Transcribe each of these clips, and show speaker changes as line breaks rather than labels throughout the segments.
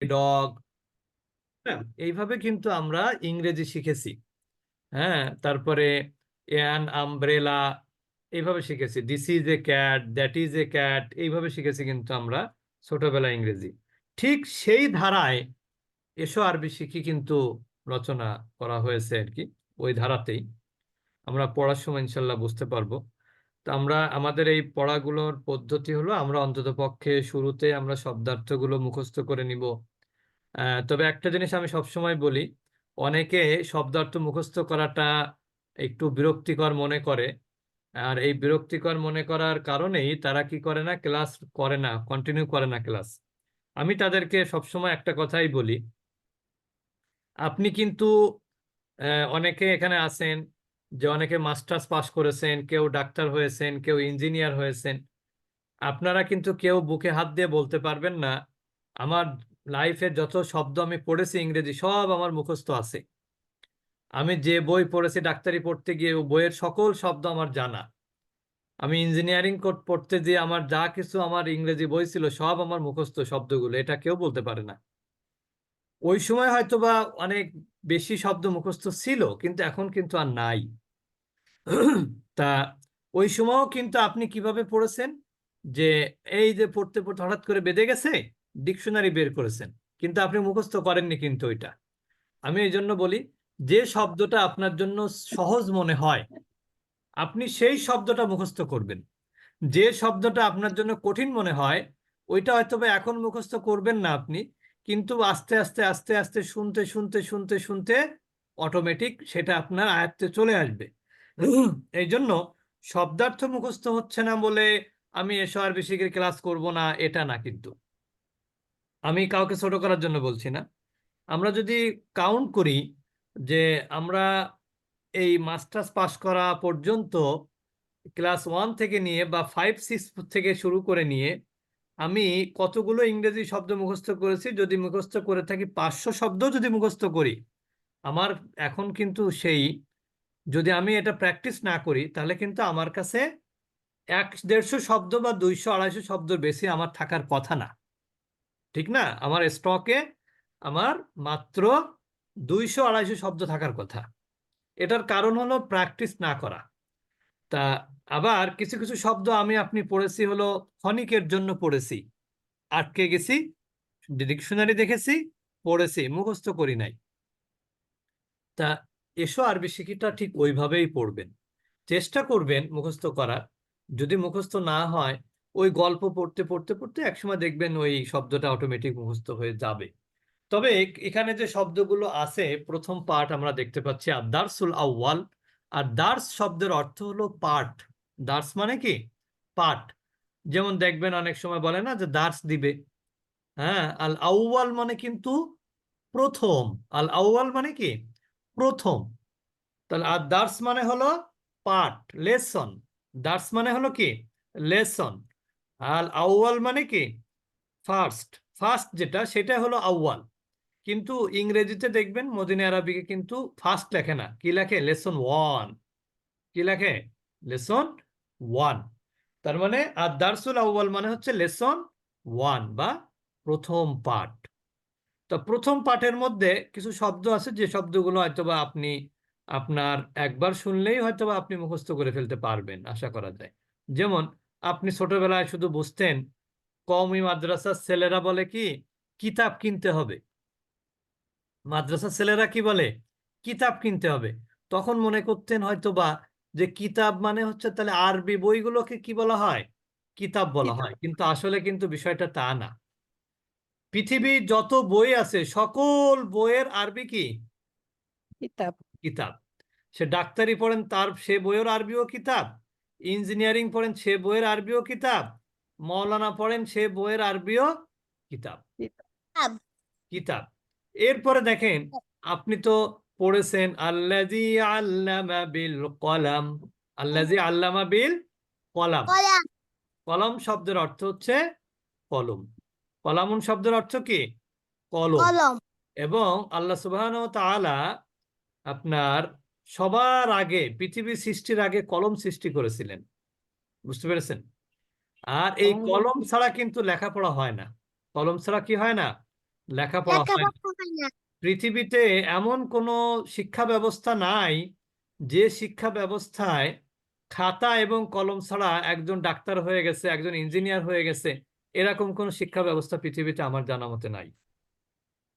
Dog, হ্যাঁ, এইভাবে কিন্তু আমরা ইংরেজি শিখেছি। হ্যাঁ, তারপরে অ্যান আমব্রেলা, এইভাবে শিখেছি। This is a cat, that is a cat, এইভাবে শিখেছি কিন্তু আমরা ছোটবেলায় ইংরেজি। ঠিক সেই ধারায় এসো আরবি শিখি কিন্তু রচনা করা হয়েছে আর কি। ওই ধারাতেই আমরা পড়ার সময় ইনশাল্লাহ বুঝতে পারবো। তো আমরা আমাদের এই পড়াগুলোর পদ্ধতি হলো, আমরা অন্তত পক্ষে শুরুতে আমরা শব্দার্থগুলো মুখস্থ করে নিব। তবে একটা জিনিস আমি সবসময় বলি, অনেকে শব্দার্থ মুখস্থ করাটা একটু বিরক্তিকর মনে করে। আর এই বিরক্তিকর মনে করার কারণেই তারা কি করে না, ক্লাস করে না, কন্টিনিউ করে না ক্লাস। আমি তাদেরকে সবসময় একটা কথাই বলি, আপনি কিন্তু অনেকে এখানে আছেন যে অনেকে মাস্টার্স পাস করেছেন, কেউ ডাক্তার হয়েছেন, কেউ ইঞ্জিনিয়ার হয়েছেন। আপনারা কিন্তু কেউ বুকে হাত দিয়ে বলতে পারবেন না আমার লাইফে যত শব্দ আমি পড়েছি ইংরেজি সব আমার মুখস্থ আছে। আমি যে বই পড়েছি ডাক্তারি পড়তে গিয়ে ও বইয়ের সকল শব্দ আমার জানা। আমি ইঞ্জিনিয়ারিং পড়তে গিয়ে আমার যা কিছু আমার ইংরেজি বই ছিল সব আমার মুখস্থ শব্দগুলো, এটা কেউ বলতে পারে না। ওই সময় হয়তোবা অনেক বেশি শব্দ মুখস্থ ছিল, কিন্তু এখন কিন্তু আর নাই। তা ওই সময়ও কিন্তু আপনি কিভাবে পড়েছেন, যে এই যে পড়তে পড়তে হঠাৎ করে বেঁধে গেছে, ডিকশনারি বের করেছেন, কিন্তু আপনি মুখস্থ করেননি কিন্তু ওইটা। আমি এই জন্য বলি, যে শব্দটা আপনার জন্য সহজ মনে হয় আপনি সেই শব্দটা মুখস্থ করবেন। যে শব্দটা আপনার জন্য কঠিন মনে হয় ওইটা হয়তো বা এখন মুখস্থ করবেন না আপনি, কিন্তু আস্তে আস্তে আস্তে আস্তে শুনতে শুনতে শুনতে শুনতে অটোমেটিক সেটা আপনার আয়ত্তে চলে আসবে। এই জন্য শব্দার্থ মুখস্থ হচ্ছে না বলে আমি এসো আর বেশি ক্লাস করব না, এটা না কিন্তু। আমি কাউকে ছোট করার জন্য বলছি না। আমরা যদি কাউন্ট করি যে আমরা এই মাস্টার্স পাস করা পর্যন্ত ক্লাস 1 থেকে নিয়ে বা 5-6 থেকে শুরু করে নিয়ে আমি কতগুলো ইংরেজি শব্দ মুখস্থ করেছি, যদি মুখস্থ করে থাকি 500 শব্দ যদি মুখস্থ করি, আমার এখন কিন্তু সেই, যদি আমি এটা প্র্যাকটিস না করি তাহলে কিন্তু আমার কাছে 100-150 শব্দ বা 200-250 শব্দের বেশি আমার থাকার কথা না। ঠিক না? আমার স্টকে আমার মাত্র 200-250 শব্দ থাকার কথা। এটার কারণ হলো প্র্যাকটিস না করা। তা আবার কিছু কিছু শব্দ আমি আপনি পড়েছি হলো ক্ষণিকের জন্য পড়েছি, আটকে গেছি, ডিকশনারি দেখেছি, পড়েছি, মুখস্থ করি নাই। তা এসো আরবি শিখিটা ঠিক ওইভাবেই পড়বেন, চেষ্টা করবেন মুখস্থ করার। যদি মুখস্থ না হয় ওই গল্প পড়তে পড়তে পড়তে একসময় দেখবেন ওই শব্দটা অটোমেটিক মুখস্থ হয়ে যাবে। তবে এখানে যে শব্দগুলো আছে, প্রথম পার্ট আমরা দেখতে পাচ্ছি আর দার্সুল আউয়াল। আর দার্স শব্দের অর্থ হলো পাঠ। দার্স মানে কি? পাঠ। যেমন দেখবেন অনেক সময় বলে না যে দার্স দিবে। হ্যাঁ, আল আউয়াল মানে কিন্তু প্রথম। আল আউয়াল মানে কি? প্রথম। তাহলে আর দার্স মানে হলো পাঠ, লেসন। দার্স মানে হলো কি? লেসন। আল আউয়াল মানে কি? ফার্স্ট। ফার্স্ট যেটা সেটা হলো আউয়াল। কিন্তু ইংরেজিতে দেখবেন মদিনা আরবিকে কিন্তু ফার্স্ট লেখে না, কি লেখে? Lesson one. কি লেখে? Lesson one. তার মানে আর দার্সুল আউয়াল মানে হচ্ছে লেসন ওয়ান বা প্রথম পাঠ। তো প্রথম পাঠের মধ্যে কিছু শব্দ আছে যে শব্দগুলো হয়তোবা আপনি আপনার একবার শুনলেই হয়তোবা আপনি মুখস্থ করে ফেলতে পারবেন আশা করা যায়। যেমন আপনি ছোটবেলায় শুধু বুঝতেন কওমি মাদ্রাসার ছেলেরা বলে কি কিতাব কিনতে হবে। মাদ্রাসার ছেলেরা কি বলে? কিতাব কিনতে হবে। তখন মনে করতেন হয়তোবা যে কিতাব মানে হচ্ছে তাহলে আরবি বইগুলোকে কি বলা হয়? কিতাব বলা হয়,
কিতাব।
কিন্তু আসলে কিন্তু বিষয়টা তা না। পৃথিবীর যত বই আছে সকল বইয়ের আরবি কি?
কিতাব।
কিতাব। সে ডাক্তারি পড়েন তার সে বইয়ের আরবিও কিতাব, ইঞ্জিনিয়ারিং পড়েন সে বইয়ের আরবিও কিতাব, মৌলানা পড়েন সে বইয়ের আরবিও কিতাব।
কিতাব।
কিতাব। এরপরে দেখেন, আপনি তো পড়েছেন আল্লাজি আল্লামা বিল কলাম। আল্লাজি আল্লামা বিল কলাম।
কলা।
কলম শব্দের অর্থ হচ্ছে কলম। কলামুন শব্দের অর্থ কি? কলম।
কলম।
এবং আল্লাহ সুবহানাহু ওয়া তাআলা আপনার সবার আগে পৃথিবী সৃষ্টির আগে কলম সৃষ্টি করেছিলেন। বুঝতে পেরেছেন? আর এই
এবং
কলম ছাড়া কিন্তু লেখাপড়া হয় না। কলম ছাড়া কি হয় না? লেখাপড়া হয় না।
লেখাপড়া হয় না।
পৃথিবীতে এমন কোনো শিক্ষা ব্যবস্থা নাই যে শিক্ষা ব্যবস্থায় খাতা এবং কলম ছাড়া একজন ডাক্তার হয়ে গেছে, একজন ইঞ্জিনিয়ার হয়ে গেছে, এরকম কোন শিক্ষা ব্যবস্থা পৃথিবীতে আমার জানা মতে নাই।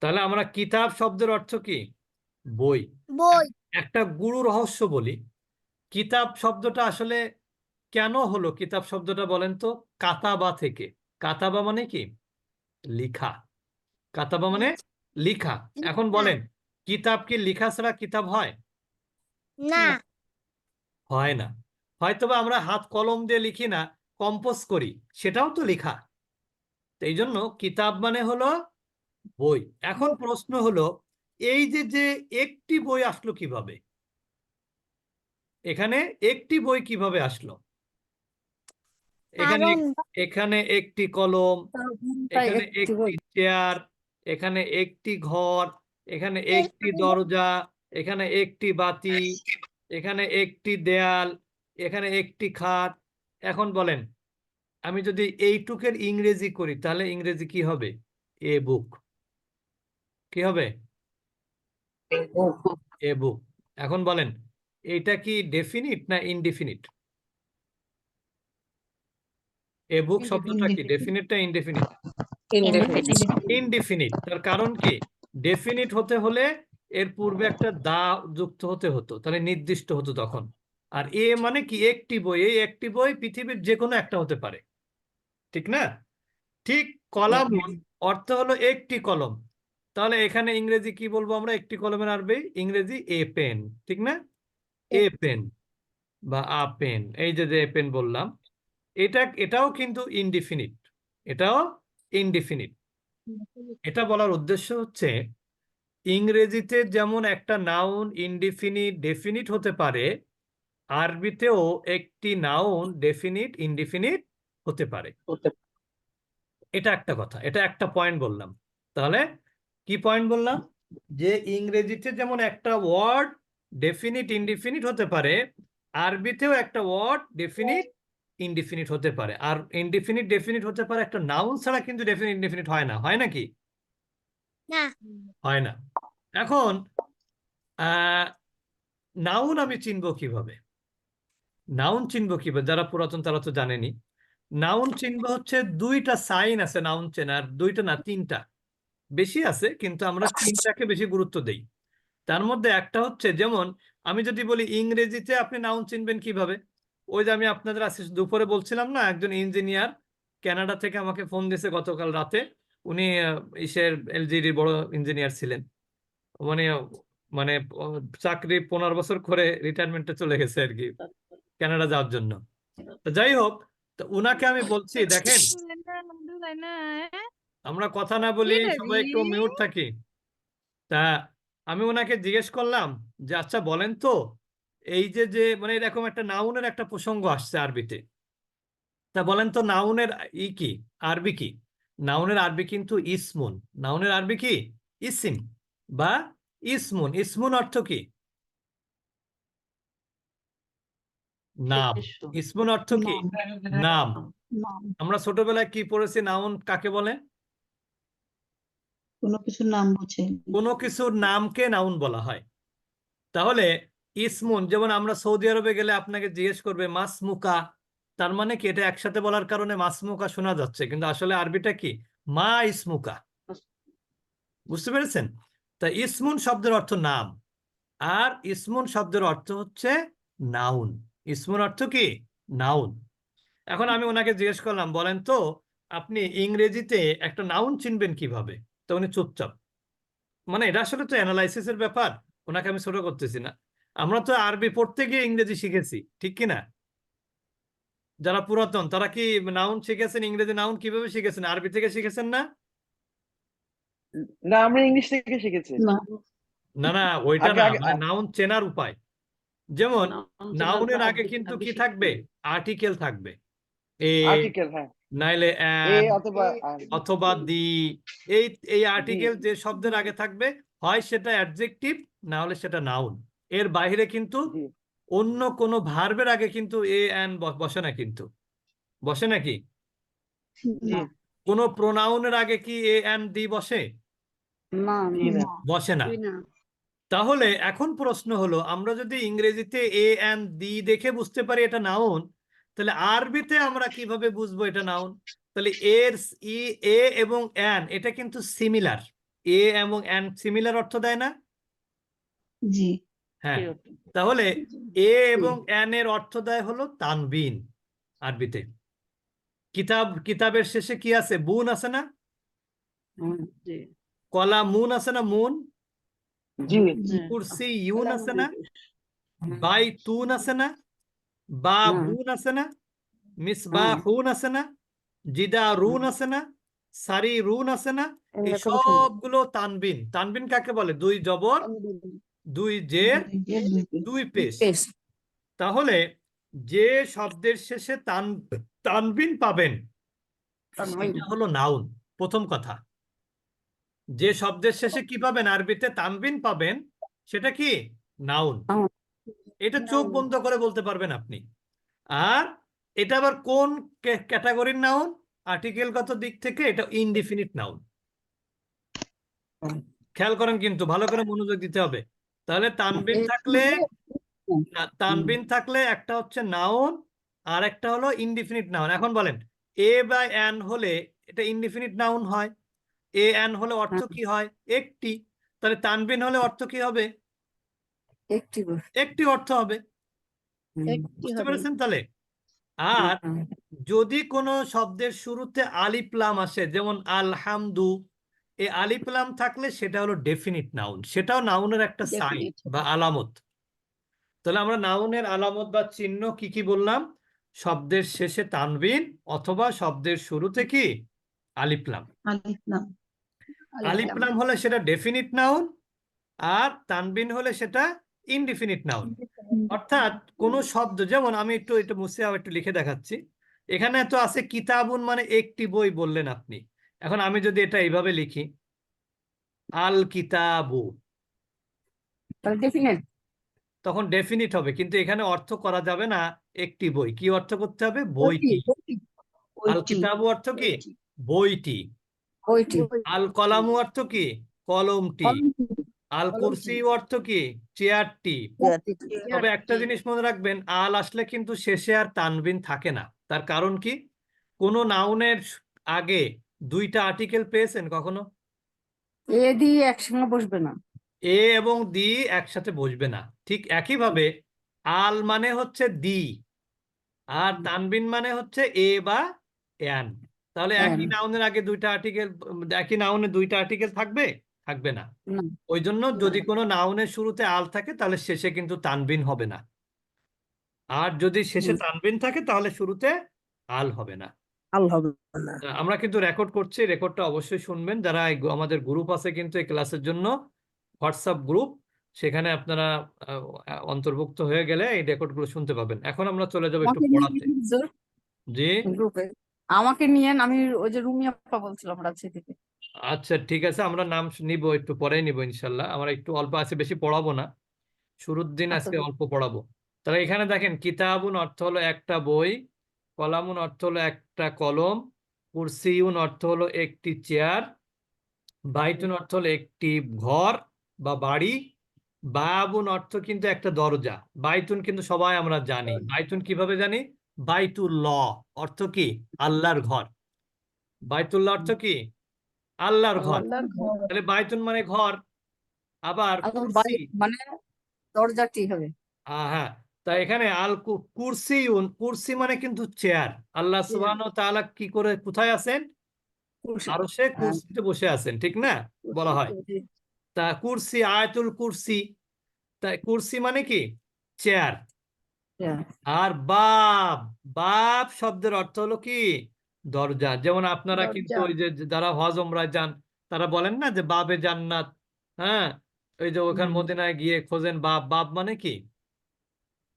তাহলে আমরা কিতাব শব্দের অর্থ কি? বই।
বই।
একটা গুরু রহস্য বলি, কিতাব শব্দটা আসলে কেন হলো কিতাব শব্দটা বলেন তো? কাতাবা থেকে। কাতাবা মানে কি? লিখা। কাতাবা মানে লিখা। এখন
লিখা।
বলেন, কিতাব কি লিখা ছাড়া কিতাব হয়?
না।
হয় না। হয়তোবা আমরা হাত কলম দিয়ে লিখি না, কম্পোজ করি, সেটাও তো লেখা। তো এই জন্য কিতাব মানে হলো বই। এখন প্রশ্ন হলো, এই যে যে একটি বই আসলো কিভাবে? এখানে একটি বই কিভাবে আসলো? এখানে
কারণ
এখানে একটি কলম,
তাই
এখানে
একটি
একটি
বই।
চেয়ার, এখানে একটি ঘর, এখানে একটি দরজা, এখানে একটি বাতি, এখানে একটি দেয়াল, এখানে একটি খাট। এখন বলেন, আমি যদি এইটুকের ইংরেজি করি তাহলে ইংরেজি কি হবে? এ বুক। কি হবে? এ বুক। এখন বলেন, এটা কি ডেফিনিট না ইনডেফিনিট? এ বুক শব্দটা কি ডেফিনিট না ইনডেফিনিট? ইনডেফিনিট। তার কারণ কি? ডেফিনিট হতে হলে এর পূর্বে একটা দা যুক্ত হতে হতো, তাহলে নির্দিষ্ট হতো তখন। আর এ মানে কি? একটি বই। এই একটি বই পৃথিবীর যে কোনো একটা হতে পারে, ঠিক না? ঠিক কলাম অর্থ হলো একটি কলম। তাহলে এখানে ইংরেজি কি বলবো আমরা? একটি কলমের আরবি ইংরেজি এ পেন, ঠিক না? এ পেন বা আ পেন। এই যে যে পেন বললাম, এটাও কিন্তু ইনডিফিনিট। এটাও ইনডিফিনিট। এটা বলার উদ্দেশ্য হচ্ছে, ইংরেজিতে যেমন একটা নাউন ইনডিফিনিট ডেফিনিট হতে পারে, আরবিতেও একটি নাউন ডেফিনিট ইনডিফিনিট হতে পারে। এটা একটা কথা, এটা একটা পয়েন্ট বললাম। তাহলে কি পয়েন্ট বললাম? যে ইংরেজিতে যেমন একটা ওয়ার্ড ডেফিনিট ইনডিফিনিট হতে পারে, আরবিতেও একটা ওয়ার্ড ডেফিনিট ইনডিফিনিট হতে পারে। আর ইনডিফিনিট ডেফিনিট হতে পারে একটা নাউন ছাড়া, কিন্তু ডেফিনিট ইনডিফিনিট হয় না। হয় নাকি?
না।
হয় না। এখন নাউন আমি চিনবো কিভাবে? নাউন চিনবো কিভাবে? যারা পুরাতন তারা তো জানেনি। নাউন চিনবো হচ্ছে, দুইটা সাইন আছে নাউন চেনার, দুইটা না তিনটা, বেশি আছে, কিন্তু আমরা তিনটাকে বেশি গুরুত্ব দেই। তার মধ্যে একটা হচ্ছে, যেমন আমি যদি বলি ইংরেজিতে আপনি নাউন চিনবেন কিভাবে? ওই যে আমি আপনাদের আজকে দুপুরে বলছিলাম না, একজন ইঞ্জিনিয়ার কানাডা থেকে আমাকে ফোন দিয়েছে গতকাল রাতে। উনি ইসের এলজিডির বড় ইঞ্জিনিয়ার ছিলেন। মানে মানে চাকরি 15 বছর করে রিটায়ারমেন্টে চলে গেছে আর কি, কানাডা যাওয়ার জন্য। তো যাই হোক, তো উনাকে আমি বলছি, দেখেন, আমরা কথা না বলি, সবাই একটু মিউট থাকি। তা আমি ওনাকে জিজ্ঞেস করলাম যে, আচ্ছা বলেন তো, এই যে যে মানে এরকম একটা নাউনের একটা প্রসঙ্গ আসছে আরবিতে, তা বলেন তো নাউনের ই কি, আরবি কি? নাউনের আরবি কিন্তু ইসমুন। নাউনের আরবি কি? ইসিম বা ইসমুন। ইসমুন অর্থ কি? নাম। ইসমুন অর্থ কি? নাম। আমরা ছোটবেলায় কি পড়েছি? নাউন কাকে বলে?
কোনো কিছুর নাম বোঝে।
কোনো কিছুর নামকে নাউন বলা হয়। তাহলে ইসমুন, যেমন আমরা সৌদি আরবে গেলে আপনাকে জিজ্ঞেস করবে মাসমুকা, তার মানে কি? এটা একসাথে বলার কারণে মাসমুকা শোনা যাচ্ছে, কিন্তু আসলে আরবিটা কি? মা ইসমুকা। বুঝতে পেরেছেন? তা ইসমুন শব্দের অর্থ নাম, আর ইসমুন শব্দের অর্থ হচ্ছে নাউন। ইসমুন অর্থ কি? নাউন। এখন আমি ওনাকে জিজ্ঞেস করলাম, বলেন তো আপনি ইংরেজিতে একটা নাউন চিনবেন কিভাবে? তো উনি চুপচাপ। মানে এটা আসলে তো অ্যানালাইসিসের ব্যাপার, ওনাকে আমি ছোট করতেছি না। আমরা তো আরবি পড়তে গিয়ে ইংরেজি শিখেছি, ঠিক কিনা? যারা পুরাতন তারা কি নাউন শিখেছেন? ইংরেজি নাউন কিভাবে শিখেছেন? আরবি থেকে শিখেছেন না?
না, আমরা ইংলিশ থেকে শিখেছি।
না,
না না, ওইটা
আগে
না,
আগে
মানে নাউন চেনার উপায়। যেমন
নাউন চেনার
নাউনের
উপায়
আগে
আরবি
কিন্তু
আরবি
কি থাকবে?
শিখেছি।
আর্টিকেল থাকবে, এ,
আর্টিকেল, হ্যাঁ,
নাইলে
এ
অ্যান,
অথবা
অথবা দি। এই এই
দি।
আর্টিকেল যে শব্দের আগে থাকবে, হয় সেটা অ্যাডজেক্টিভ, না হলে সেটা নাউন। এর বাইরে কিন্তু
জি
অন্য কোনো ভার্বের আগে কিন্তু এ অ্যান বসে না, কিন্তু বসে নাকি?
জি
না,
কোনো প্রোনাউনের আগে কি এ অ্যান দি বসে?
না
জি না।
বসে না।
না
তাহলে এখন প্রশ্ন হলো, আমরা যদি ইংরেজিতে এ অ্যান্ড দি দেখে বুঝতে পারি এটা নাউন, তাহলে আরবিতে আমরা কিভাবে বুঝবো এটা নাউন? তাহলে এর ই এ এবং অ্যান এটা কিন্তু সিমিলার। এ এবং অ্যান সিমিলার অর্থ দেয় না?
জি
হ্যাঁ, তাহলে এ এবং
জি
অ্যান এর অর্থ দেয় হলো তানবিন আরবিতে। কিতাবের শেষে কি আছে? বুন আছে না?
জি
কলা মুন আছে না? মুন।
জি
জি
কুরসি ইউন আছে না? বাই তুন আছে না? বা বুন আছে না? মিসবাহুন আছে না? জিদা রুন আছে না? সারি রুন আছে না? এই সবগুলো তানবিন। তানবিন কাকে বলে? দুই জবর, দুই জের, দুই পেশ। তাহলে যে শব্দের শেষে তানবিন পাবেন সেটা হলো নাউন। প্রথম কথা, যে শব্দের শেষে কি পাবেন? আরবিতে তানবিন পাবেন, সেটা কি? নাউন। এটা চোখ বন্ধ করে বলতে পারবেন আপনি। আর এটা আবার কোন ক্যাটাগরির নাউন? আর্টিকেলগত দিক থেকে এটা ইনডিফিনিট নাউন। খেয়াল করেন, কিন্তু ভালো করে মনোযোগ দিতে হবে। তাহলে তানবিন থাকলে একটা হচ্ছে নাউন, আর একটা হলো ইনডিফিনিট নাউন। এখন বলেন, এ বা অ্যান হলে এটা ইনডিফিনিট নাউন হয়। এ অ্যান হলে অর্থ কি হয়? একটি। তাহলে তানবিন হলে অর্থ কি হবে? একটি অর্থ হবে। বুঝতে পেরেছেন তাহলে? আর যদি কোনো শব্দের শুরুতে আলিফ লাম আসে, যেমন আলহামদু, এই আলিফ লাম থাকলে সেটা হলো ডেফিনিট নাউন। সেটাও নাউনের একটা সাইন বা আলামত। তাহলে আমরা নাউনের আলামত বা চিহ্ন কি কি বললাম? শব্দের শেষে তানবিন অথবা শব্দের শুরুতে কি? আলিফ লাম। আলিফ লাম হলে সেটা ডেফিনিট নাউন, আর তানবিন হলে সেটা ইনডিফিনিট নাউন। অর্থাৎ কোন শব্দ, যেমন আমি একটু মুছে একটু লিখে দেখাচ্ছি। এখানে তো আছে কিতাবুন, মানে একটি বই বললেন আপনি। এখন আমি যদি এটা এইভাবে লিখি, আল কিতাবু, তখন ডেফিনিট হবে, কিন্তু এখানে অর্থ করা যাবে না একটি বই। কি অর্থ করতে হবে? বইটি। আল কিতাবু অর্থ কি? বইটি। আল কলামু অর্থ কি? কলমটি। আল কুরসি অর্থ কি? চেয়ারটি। তবে একটা জিনিস মনে রাখবেন, আল আসলে কিন্তু শেষে আর তানবিন থাকে না। তার কারণ কি? কোন নাউনের আগে দুইটা আর্টিকেল পেয়েছেন কখনো?
এ দিয়ে একসঙ্গে বসবে না।
এ এবং দি একসাথে বসবে না। ঠিক একইভাবে আল মানে হচ্ছে দি, আর তানবিন মানে হচ্ছে এ বা এন। তাহলে একই নাউনের আগে দুইটা আর্টিকেল, একই নাউনে দুইটা আর্টিকেল থাকবে? থাকবে না। ওই জন্য যদি কোনো নাউনের শুরুতে আল থাকে তাহলে শেষে কিন্তু তানবিন হবে না, আর যদি শেষে তানবিন থাকে তাহলে শুরুতে আল হবে না। আমরা কিন্তু রেকর্ড করছি, রেকর্ডটা অবশ্যই শুনবেন। যারা আমাদের গ্রুপ আছে কিন্তু এই ক্লাসের জন্য, হোয়াটসঅ্যাপ গ্রুপ, সেখানে আপনারা অন্তর্ভুক্ত হয়ে গেলে এই রেকর্ডগুলো শুনতে পাবেন। এখন আমরা চলে যাবো একটু পড়াতে। জি,
আমাকে নিয়ে আমি ওই যে রুমি আপা বলছিলাম রাজশাহী থেকে।
আচ্ছা ঠিক আছে, আমরা নাম নিব, একটু পরেই নিব ইনশাল্লাহ। আমরা একটু অল্প আছে, বেশি পড়াবো না, শুরুর দিন
আচ্ছা
আজকে অল্প পড়াবো। তাহলে এখানে দেখেন, কিতাবুন অর্থ হলো একটা বই, কলামুন অর্থ হলো একটা কলম, কুরসিউন অর্থ হলো একটি চেয়ার, বাইতুন অর্থ হলো একটি ঘর বা বাড়ি, বাবুন অর্থ কিন্তু একটা দরজা। বাইতুন কিন্তু সবাই আমরা জানি। বাইতুন কিভাবে জানি? বাইতুল্লাহ অর্থ কি? আল্লাহর ঘর। বাইতুল্লাহ অর্থ কি? আল্লাহর ঘর। তাহলে বাইতুন মানে ঘর। আবার কুরসি,
মানে দরজাটি হবে।
হ্যাঁ, তাই এখানে কুরসিউন, কুরসি মানে কিন্তু চেয়ার। আল্লাহ সুবহানাহু ওয়া তাআলা কি করে, কোথায় আছেন? আরশে কুরসিতে বসে আছেন, ঠিক না? বলা হয়। তা কুরসি, আয়াতুল কুরসি, তাই কুরসি মানে কি? চেয়ার। আর বাব, বাব শব্দের অর্থ হলো কি? দরজা। যেমন আপনারা কিন্তু ওই যে যারা হজ ওমরায় যান, তারা বলেন না যে বাবে জান্নাত। হ্যাঁ, ওই যে ওখানে মদিনায় গিয়ে খোঁজেন বাব। বাব মানে কি?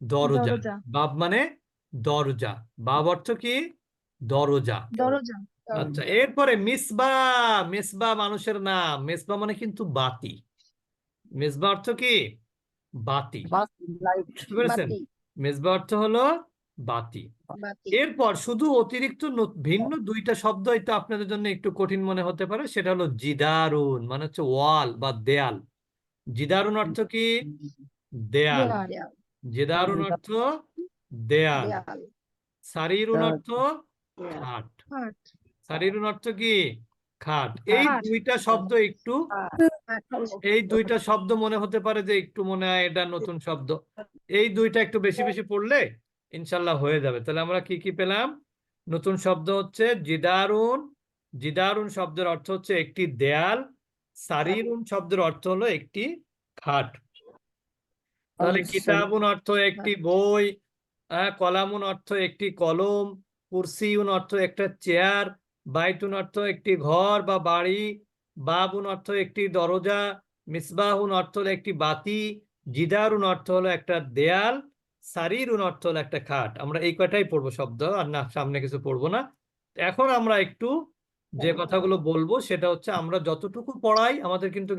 দরজা। বাব মানে দরজা। বাব অর্থ কি? দরজা। আচ্ছা, এরপরে মিসবা। মিসবা মানুষের নাম। মিসবা মানে কিন্তু বাতি। মিসবা অর্থ কি? বাতি। বুঝতে পেরেছেন? মিসবা অর্থ হলো বাতি।
বাতি
এরপর শুধু অতিরিক্ত ভিন্ন দুইটা শব্দ হয়তো আপনাদের জন্য একটু কঠিন মনে হতে পারে, সেটা হলো জিদারুন, মানে হচ্ছে ওয়াল বা দেয়াল। জিদারুন অর্থ কি? দেয়াল।
দেয়াল
জিদারুন অর্থ দেয়াল।
দেয়াল
সারিরুন অর্থ খাট।
খাট
সারিরুন অর্থ কি? খাট। এই
খাট।
দুইটা শব্দ একটু, এই দুইটা শব্দ মনে হতে পারে যে একটু মনে হয় এটা নতুন শব্দ। এই দুইটা একটু বেশি বেশি পড়লে ইনশাল্লাহ হয়ে যাবে। তাহলে আমরা কি কি পেলাম? নতুন শব্দ হচ্ছে জিদারুন। জিদারুন শব্দের অর্থ হচ্ছে একটি দেয়াল। সারিরুন শব্দের অর্থ হলো একটি খাট। তাহলে কিতাবুন অর্থ একটি বই, কলামুন অর্থ একটি কলম, কুরসিউন অর্থ একটা চেয়ার, বাইতুন অর্থ একটি ঘর বা বাড়ি, বাবুন অর্থ একটি দরজা, মিসবাহুন অর্থ হলো একটি বাতি, জিদারুন অর্থ হলো একটা দেয়াল, সারিরুন অর্থ হলো একটা খাট। আমরা এই কয়টাই পড়বো শব্দ, আর না সামনে কিছু পড়বো না। এখন আমরা একটু যে কথাগুলো বলবো সেটা হচ্ছে আমরা যতটুকু পড়াই আমাদের কিন্তু